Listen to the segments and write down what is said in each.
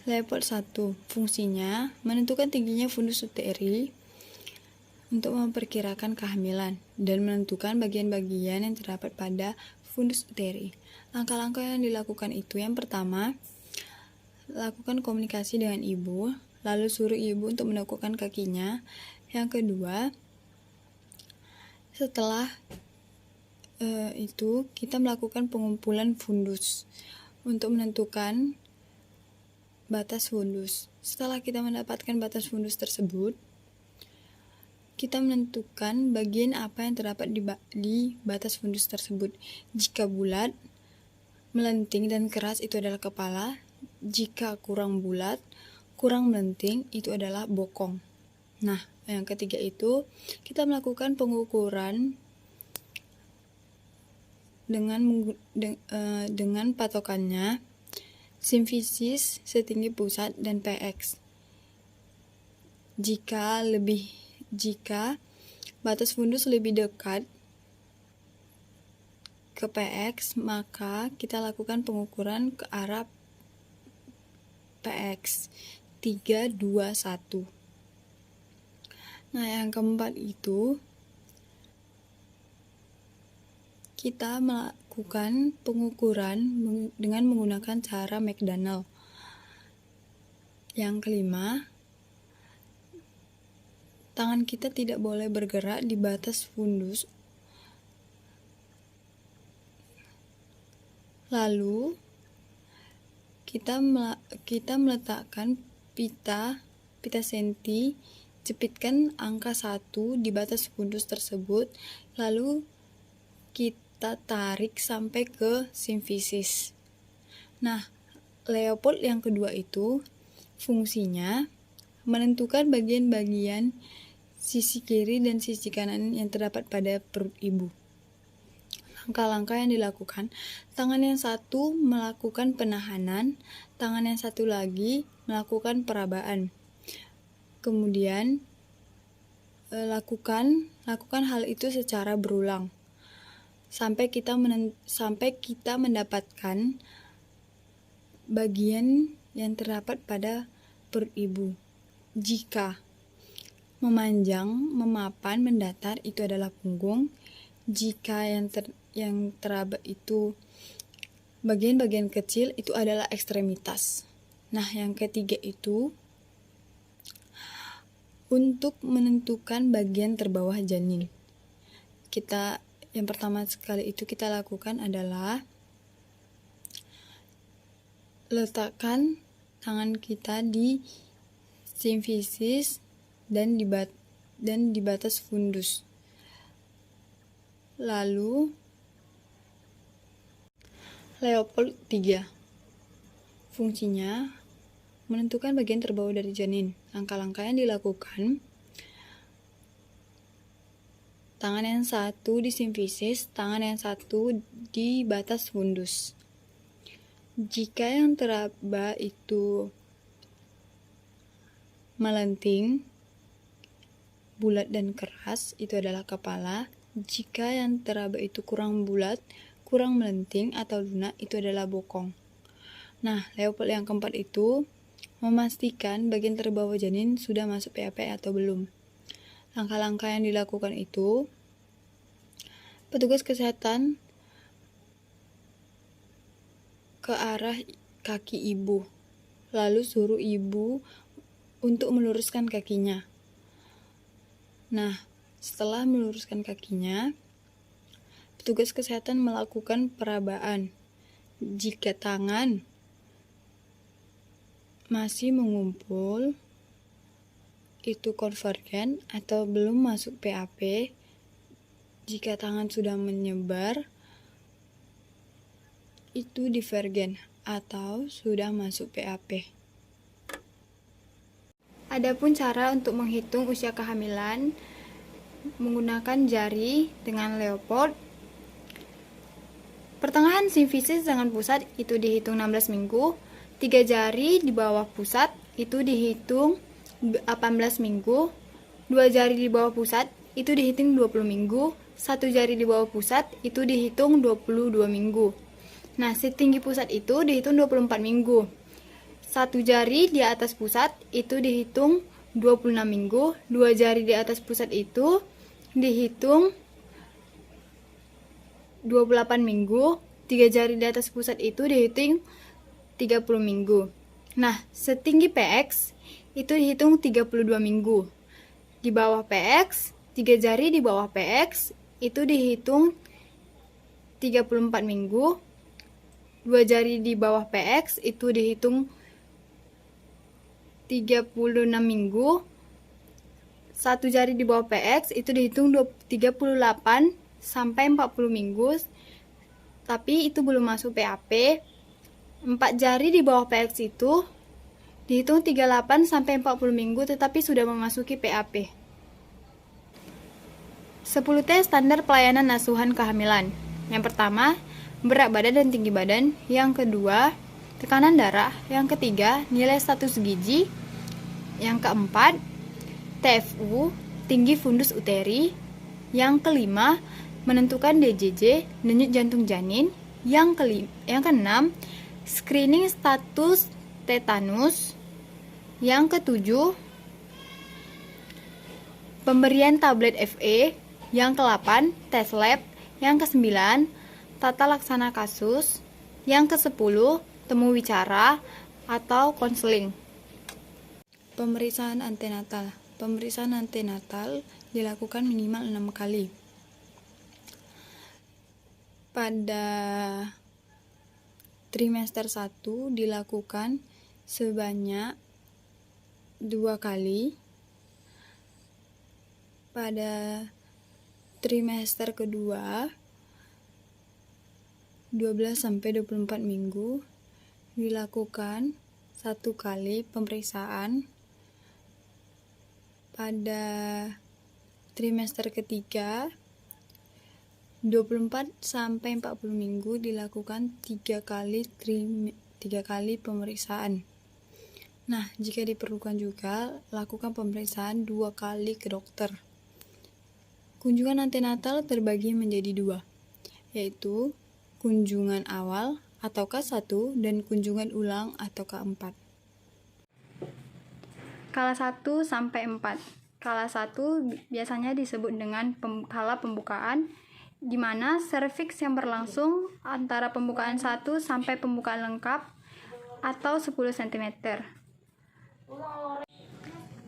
Leopard 1. Fungsinya menentukan tingginya fundus uteri untuk memperkirakan kehamilan dan menentukan bagian-bagian yang terdapat pada fundus uteri. Langkah-langkah yang dilakukan itu, yang pertama, lakukan komunikasi dengan ibu, lalu suruh ibu untuk menekukkan kakinya. Yang kedua, setelah itu kita melakukan pengumpulan fundus untuk menentukan batas fundus. Setelah kita mendapatkan batas fundus tersebut, kita menentukan bagian apa yang terdapat di batas fundus tersebut. Jika bulat, melenting dan keras itu adalah kepala. Jika kurang bulat, kurang melenting itu adalah bokong. Nah, yang ketiga itu kita melakukan pengukuran dengan patokannya simfisis setinggi pusat dan PX. Jika batas fundus lebih dekat ke PX, maka kita lakukan pengukuran ke arah PX 3, 2, 1. Nah, yang keempat itu kita melakukan pengukuran dengan menggunakan cara McDonald. Yang kelima, tangan kita tidak boleh bergerak di batas fundus. Lalu kita meletakkan pita senti, jepitkan angka 1 di batas fundus tersebut, lalu kita tarik sampai ke simfisis. Nah, Leopold yang kedua itu fungsinya menentukan bagian-bagian sisi kiri dan sisi kanan yang terdapat pada perut ibu. Langkah-langkah yang dilakukan, tangan yang satu melakukan penahanan, tangan yang satu lagi melakukan perabaan. Kemudian lakukan hal itu secara berulang sampai kita mendapatkan bagian yang terdapat pada perut ibu. Jika memanjang, memapan, mendatar itu adalah punggung. Jika yang teraba itu bagian-bagian kecil itu adalah ekstremitas. Nah, yang ketiga itu untuk menentukan bagian terbawah janin. Yang pertama sekali itu kita lakukan adalah letakkan tangan kita di simfisis dan di batas fundus. Lalu Leopold 3. Fungsinya menentukan bagian terbawah dari janin. Langkah-langkah yang dilakukan, tangan yang satu di simfisis, tangan yang satu di batas fundus. Jika yang teraba itu melenting, bulat dan keras, itu adalah kepala. Jika yang teraba itu kurang bulat, kurang melenting atau lunak, itu adalah bokong. Nah, Leopold yang keempat itu memastikan bagian terbawah janin sudah masuk PAP atau belum. Langkah-langkah yang dilakukan itu, petugas kesehatan ke arah kaki ibu, lalu suruh ibu untuk meluruskan kakinya. Nah, setelah meluruskan kakinya, petugas kesehatan melakukan perabaan. Jika tangan masih mengumpul, itu konvergen atau belum masuk PAP. Jika tangan sudah menyebar, itu divergen atau sudah masuk PAP. Adapun cara untuk menghitung usia kehamilan menggunakan jari dengan Leopold. Pertengahan simfisis dengan pusat itu dihitung 16 minggu. 3 jari di bawah pusat itu dihitung 18 minggu. 2 jari di bawah pusat itu dihitung 20 minggu. 1 jari di bawah pusat itu dihitung 22 minggu. Nah, setinggi pusat itu dihitung 24 minggu. 1 jari di atas pusat itu dihitung 26 minggu, 2 jari di atas pusat itu dihitung 28 minggu, 3 jari di atas pusat itu dihitung 30 minggu. Nah, setinggi PX itu dihitung 32 minggu. Di bawah PX, 3 jari di bawah PX itu dihitung 34 minggu. 2 jari di bawah PX itu dihitung 36 minggu. 1 jari di bawah PX itu dihitung 38 sampai 40 minggu. Tapi itu belum masuk PAP. 4 jari di bawah PX itu dihitung 38 sampai 40 minggu tetapi sudah memasuki PAP. 10T standar pelayanan asuhan kehamilan. Yang pertama, berat badan dan tinggi badan. Yang kedua, tekanan darah. Yang ketiga, nilai status gizi. Yang keempat, TFU, tinggi fundus uteri. Yang kelima, menentukan DJJ, denyut jantung janin. Yang keenam, screening status tetanus. Yang ketujuh, pemberian tablet FE. Yang ke-8, tes lab. Yang ke-9, tata laksana kasus. Yang ke-10, temu wicara atau konseling. Pemeriksaan antenatal. Pemeriksaan antenatal dilakukan minimal 6 kali. Pada trimester 1 dilakukan sebanyak 2 kali. Pada trimester kedua 12-24 minggu dilakukan 1 kali pemeriksaan. Pada trimester ketiga 24-40 minggu dilakukan 3 kali pemeriksaan. Nah, jika diperlukan juga lakukan pemeriksaan 2 kali ke dokter. Kunjungan antenatal terbagi menjadi 2, yaitu kunjungan awal atau K1 dan kunjungan ulang atau K4. Kala 1 sampai 4. Kala 1 biasanya disebut dengan kala pembukaan, di mana serviks yang berlangsung antara pembukaan 1 sampai pembukaan lengkap atau 10 cm.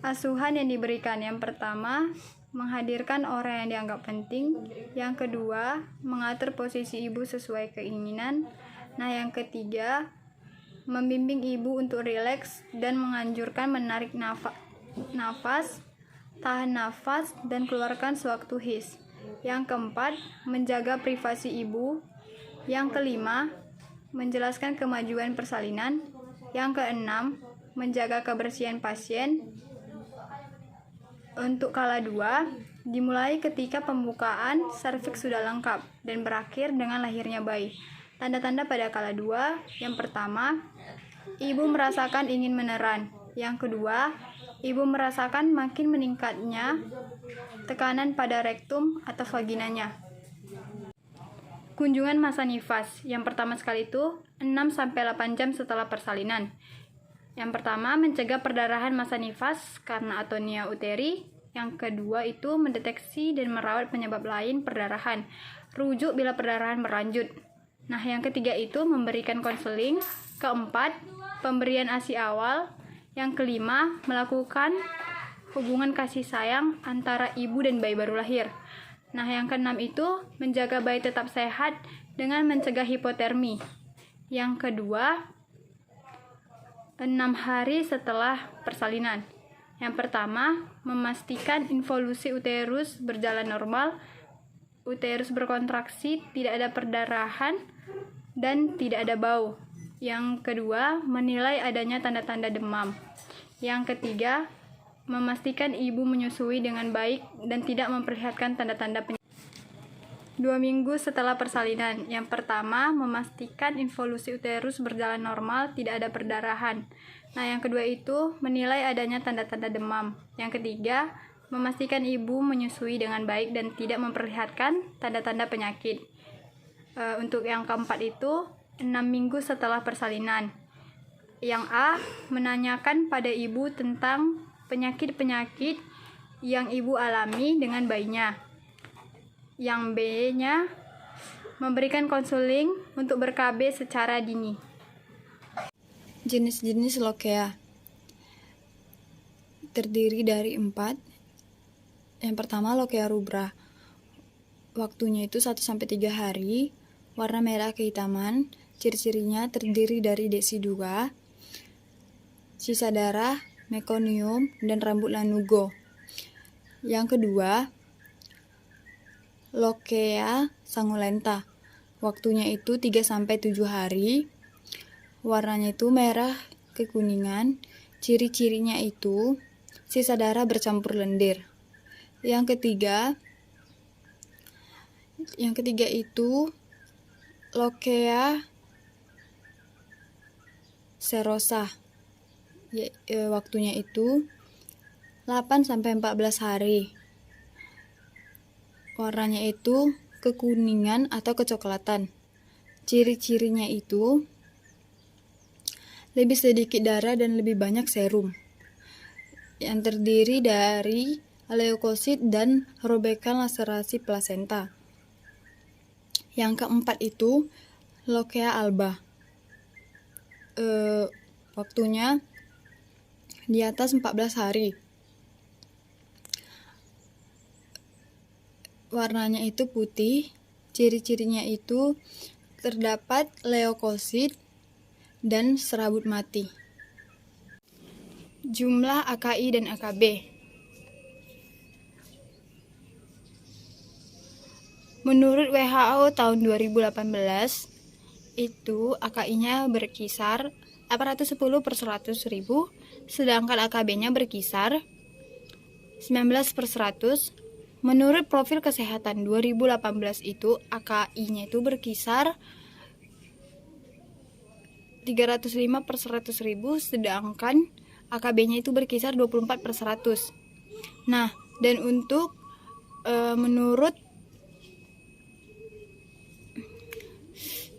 Asuhan yang diberikan yang pertama, menghadirkan orang yang dianggap penting. Yang kedua, mengatur posisi ibu sesuai keinginan. Nah, yang ketiga, membimbing ibu untuk rileks dan menganjurkan menarik nafas, tahan nafas, dan keluarkan sewaktu his. Yang keempat, menjaga privasi ibu. Yang kelima, menjelaskan kemajuan persalinan. Yang keenam, menjaga kebersihan pasien. Untuk kala 2, dimulai ketika pembukaan serviks sudah lengkap dan berakhir dengan lahirnya bayi. Tanda-tanda pada kala 2, yang pertama, ibu merasakan ingin meneran. Yang kedua, ibu merasakan makin meningkatnya tekanan pada rektum atau vaginanya. Kunjungan masa nifas. Yang pertama sekali itu 6-8 jam setelah persalinan. Yang pertama, mencegah perdarahan masa nifas karena atonia uteri. Yang kedua itu mendeteksi dan merawat penyebab lain perdarahan. Rujuk bila perdarahan berlanjut. Nah, yang ketiga itu memberikan konseling. Keempat, pemberian ASI awal. Yang kelima, melakukan hubungan kasih sayang antara ibu dan bayi baru lahir. Nah, yang keenam itu menjaga bayi tetap sehat dengan mencegah hipotermi. Yang kedua, 6 hari setelah persalinan. Yang pertama, memastikan involusi uterus berjalan normal, uterus berkontraksi, tidak ada perdarahan, dan tidak ada bau. Yang kedua, menilai adanya tanda-tanda demam. Yang ketiga, memastikan ibu menyusui dengan baik dan tidak memperlihatkan tanda-tanda penyakit. 2 minggu setelah persalinan. Yang pertama, memastikan involusi uterus berjalan normal, tidak ada perdarahan. Nah, yang kedua itu menilai adanya tanda-tanda demam. Yang ketiga, memastikan ibu menyusui dengan baik dan tidak memperlihatkan tanda-tanda penyakit. Untuk yang keempat itu 6 minggu setelah persalinan. Yang A, menanyakan pada ibu tentang penyakit-penyakit yang ibu alami dengan bayinya. Yang B-nya, memberikan konseling untuk ber-KB secara dini. Jenis-jenis lokea terdiri dari 4. Yang pertama, lokea rubra. Waktunya itu 1-3 hari, warna merah kehitaman, ciri-cirinya terdiri dari desi2, sisa darah, mekonium, dan rambut lanugo. Yang kedua, lokea sanguinolenta. Waktunya itu 3-7 hari, warnanya itu merah kekuningan, ciri-cirinya itu sisa darah bercampur lendir. Yang ketiga itu lokea serosa. Waktunya itu 8-14 hari. Warnanya itu kekuningan atau kecoklatan. Ciri-cirinya itu lebih sedikit darah dan lebih banyak serum, yang terdiri dari leukosit dan robekan laserasi plasenta. Yang keempat itu lokea alba. Waktunya di atas 14 hari. Warnanya itu putih, ciri-cirinya itu terdapat leukosit dan serabut mati. Jumlah AKI dan AKB. Menurut WHO tahun 2018, itu AKI-nya berkisar 810/100.000, sedangkan AKB-nya berkisar 19/100. Menurut profil kesehatan 2018 itu AKI-nya itu berkisar 305/100.000, sedangkan AKB-nya itu berkisar 24/100. Nah, dan untuk menurut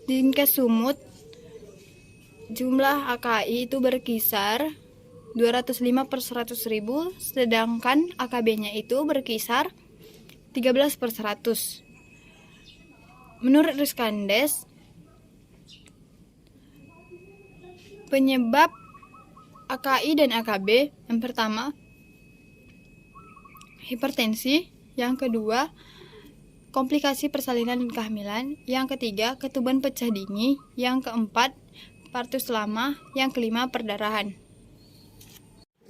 Dinkes Sumut, jumlah AKI itu berkisar 205/100.000, sedangkan AKB-nya itu berkisar 13/100. Menurut Riskandes, penyebab AKI dan AKB, yang pertama hipertensi, yang kedua komplikasi persalinan dan kehamilan, yang ketiga ketuban pecah dini, yang keempat partus lama, yang kelima perdarahan.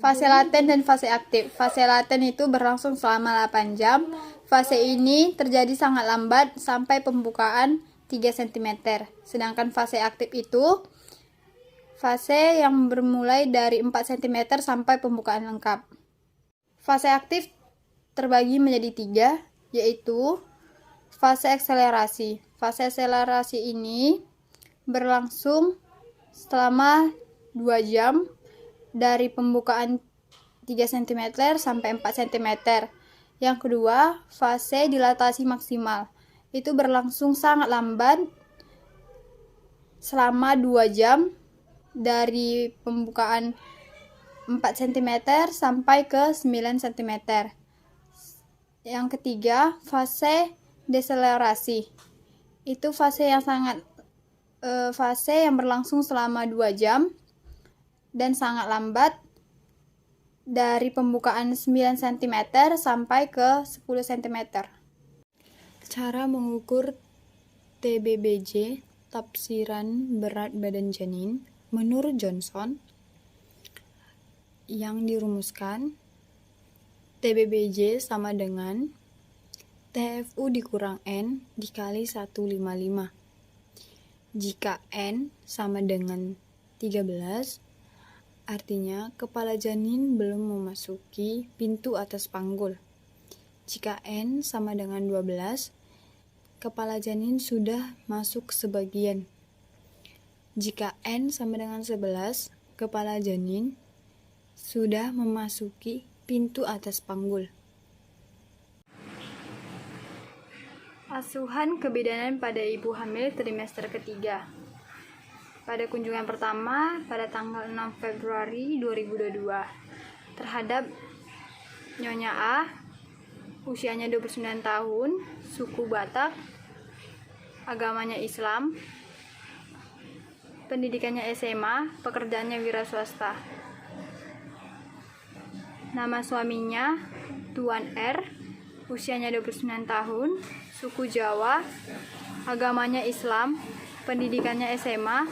Fase laten dan fase aktif. Fase laten itu berlangsung selama 8 jam. Fase ini terjadi sangat lambat sampai pembukaan 3 cm. Sedangkan fase aktif itu fase yang bermulai dari 4 cm sampai pembukaan lengkap. Fase aktif terbagi menjadi 3, yaitu fase akselerasi. Fase akselerasi ini berlangsung selama 2 jam dari pembukaan 3 cm sampai 4 cm. Yang kedua, fase dilatasi maksimal. Itu berlangsung sangat lambat selama 2 jam dari pembukaan 4 cm sampai ke 9 cm. Yang ketiga, fase deselerasi. Itu fase yang berlangsung selama 2 jam dan sangat lambat dari pembukaan 9 cm sampai ke 10 cm. Cara mengukur TBBJ, tafsiran berat badan janin, menurut Johnson, yang dirumuskan TBBJ sama dengan TFU dikurang N dikali 155. Jika N sama dengan 13, artinya kepala janin belum memasuki pintu atas panggul. Jika N sama dengan 12, kepala janin sudah masuk sebagian. Jika N sama dengan 11, kepala janin sudah memasuki pintu atas panggul. Asuhan kebidanan pada ibu hamil trimester ketiga. pada kunjungan pertama pada tanggal 6 Februari 2022 terhadap Nyonya A, usianya 29 tahun, suku Batak, agamanya Islam, pendidikannya SMA, pekerjaannya wira swasta. Nama suaminya Tuan R, usianya 29 tahun, suku Jawa, agamanya Islam, pendidikannya SMA,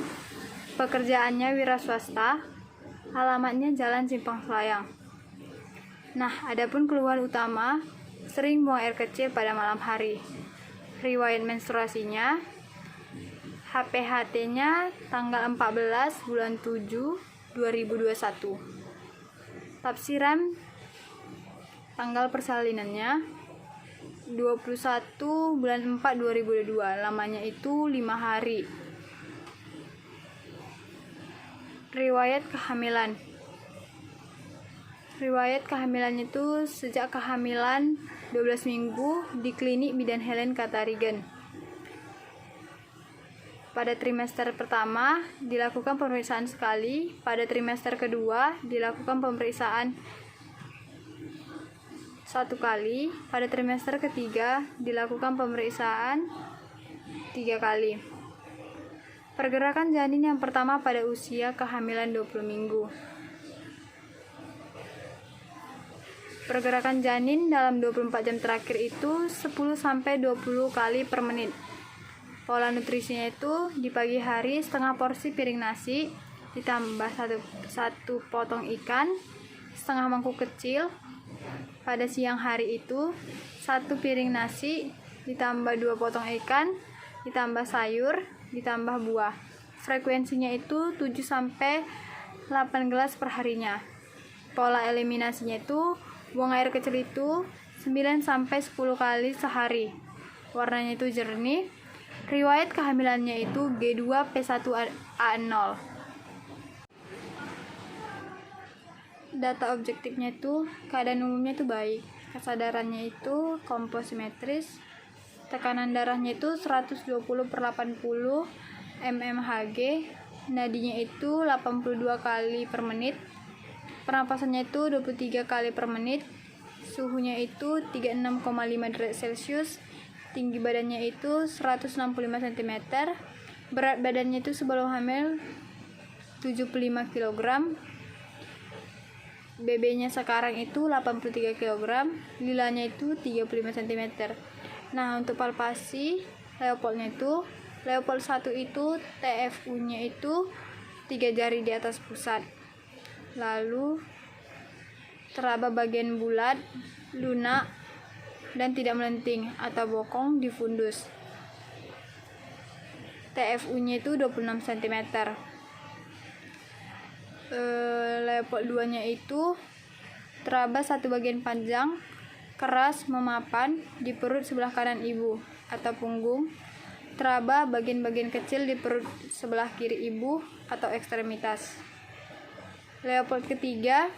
pekerjaannya wira swasta, alamatnya Jalan Simpang Selayang. Nah, adapun keluhan utama, sering buang air kecil pada malam hari. Riwayat menstruasinya, HPHT-nya tanggal 14 bulan 7 2021. Tafsiran tanggal persalinannya 21 bulan 4 2022, lamanya itu 5 hari. Riwayat kehamilannya itu sejak kehamilan 12 minggu di klinik Bidan Helen Katarigen. Pada trimester pertama dilakukan pemeriksaan sekali, pada trimester kedua dilakukan pemeriksaan 1 kali, pada trimester ketiga dilakukan pemeriksaan 3 kali. Pergerakan janin yang pertama pada usia kehamilan 20 minggu. Pergerakan janin dalam 24 jam terakhir itu 10-20 kali per menit. Pola nutrisinya itu di pagi hari setengah porsi piring nasi ditambah satu potong ikan, setengah mangkuk kecil. Pada siang hari itu 1 piring nasi ditambah 2 potong ikan, ditambah sayur, ditambah buah. Frekuensinya itu 7-8 gelas per harinya. Pola eliminasinya itu buang air kecil itu 9-10 kali sehari. Warnanya itu jernih. Riwayat kehamilannya itu G2P1A0. Data objektifnya itu keadaan umumnya itu baik. Kesadarannya itu komposimetris. Tekanan darahnya itu 120/80 mmHg. Nadinya itu 82 kali per menit. Pernapasannya itu 23 kali per menit. Suhunya itu 36,5 derajat Celcius. Tinggi badannya itu 165 cm. Berat badannya itu sebelum hamil 75 kg. BB-nya sekarang itu 83 kg. Lilanya itu 35 cm. Nah, untuk palpasi Leopoldnya itu, Leopold 1 itu TFU-nya itu 3 jari di atas pusat. Lalu teraba bagian bulat, lunak, dan tidak melenting atau bokong di fundus. TFU-nya itu 26 cm. Leopold 2-nya itu teraba satu bagian panjang, keras, memapan di perut sebelah kanan ibu atau punggung. Teraba bagian-bagian kecil di perut sebelah kiri ibu atau ekstremitas. Leopold ketiga,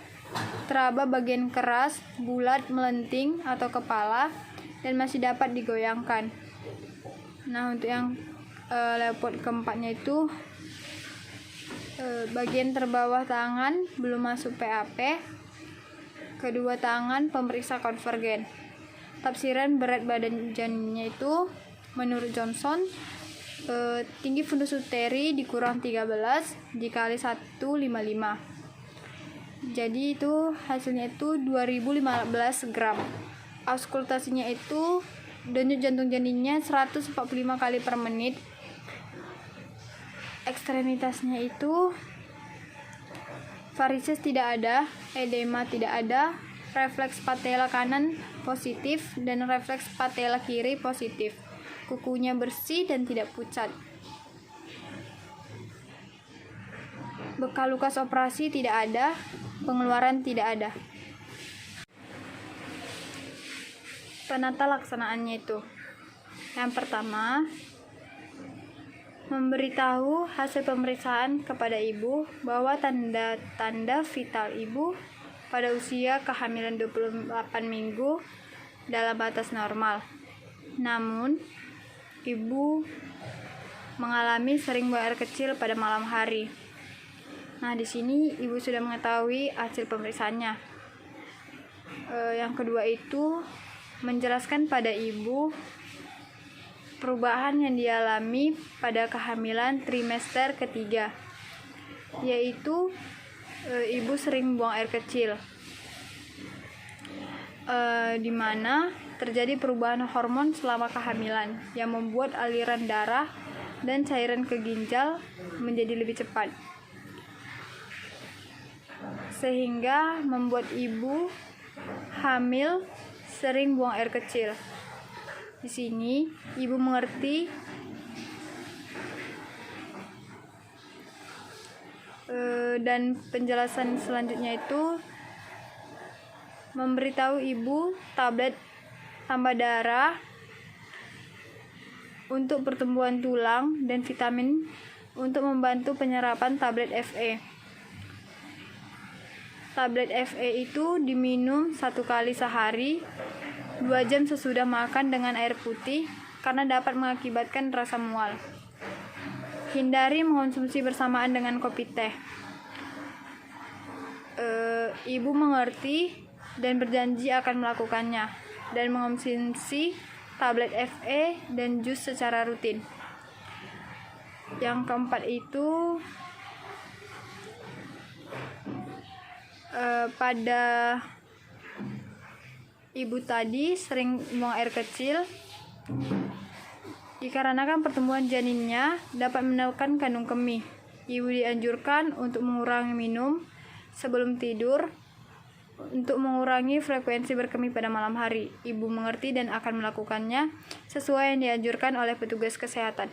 teraba bagian keras, bulat, melenting atau kepala dan masih dapat digoyangkan. Nah, untuk yang Leopold keempatnya itu bagian terbawah tangan belum masuk PAP, kedua tangan pemeriksa konvergen. Tafsiran berat badan janinnya itu menurut Johnson, tinggi fundus uteri dikurang 13 dikali 155. Jadi itu hasilnya itu 2015 gram. Auskultasinya itu denyut jantung janinnya 145 kali per menit. Ekstremitasnya itu varises tidak ada, edema tidak ada, refleks patella kanan positif dan refleks patella kiri positif. Kukunya bersih dan tidak pucat. Bekas lukas operasi tidak ada, pengeluaran tidak ada. Penata laksanaannya itu, yang pertama, memberitahu hasil pemeriksaan kepada ibu bahwa tanda-tanda vital ibu pada usia kehamilan 28 minggu dalam batas normal. Namun, ibu mengalami sering buang air kecil pada malam hari. Nah, di sini ibu sudah mengetahui hasil pemeriksaannya. Yang kedua itu menjelaskan pada ibu perubahan yang dialami pada kehamilan trimester ketiga, yaitu ibu sering buang air kecil, di mana terjadi perubahan hormon selama kehamilan yang membuat aliran darah dan cairan ke ginjal menjadi lebih cepat, sehingga membuat ibu hamil sering buang air kecil. Di sini ibu mengerti dan penjelasan selanjutnya itu memberitahu ibu tablet tambah darah untuk pertumbuhan tulang dan vitamin untuk membantu penyerapan tablet FE. Tablet FE itu diminum 1 kali sehari 2 jam sesudah makan dengan air putih karena dapat mengakibatkan rasa mual. Hindari mengonsumsi bersamaan dengan kopi teh. Ibu mengerti dan berjanji akan melakukannya dan mengonsumsi tablet FE dan jus secara rutin. Yang keempat itu pada ibu tadi sering buang air kecil dikarenakan pertumbuhan janinnya dapat menekan kandung kemih. Ibu dianjurkan untuk mengurangi minum sebelum tidur untuk mengurangi frekuensi berkemih pada malam hari. Ibu mengerti dan akan melakukannya sesuai yang dianjurkan oleh petugas kesehatan.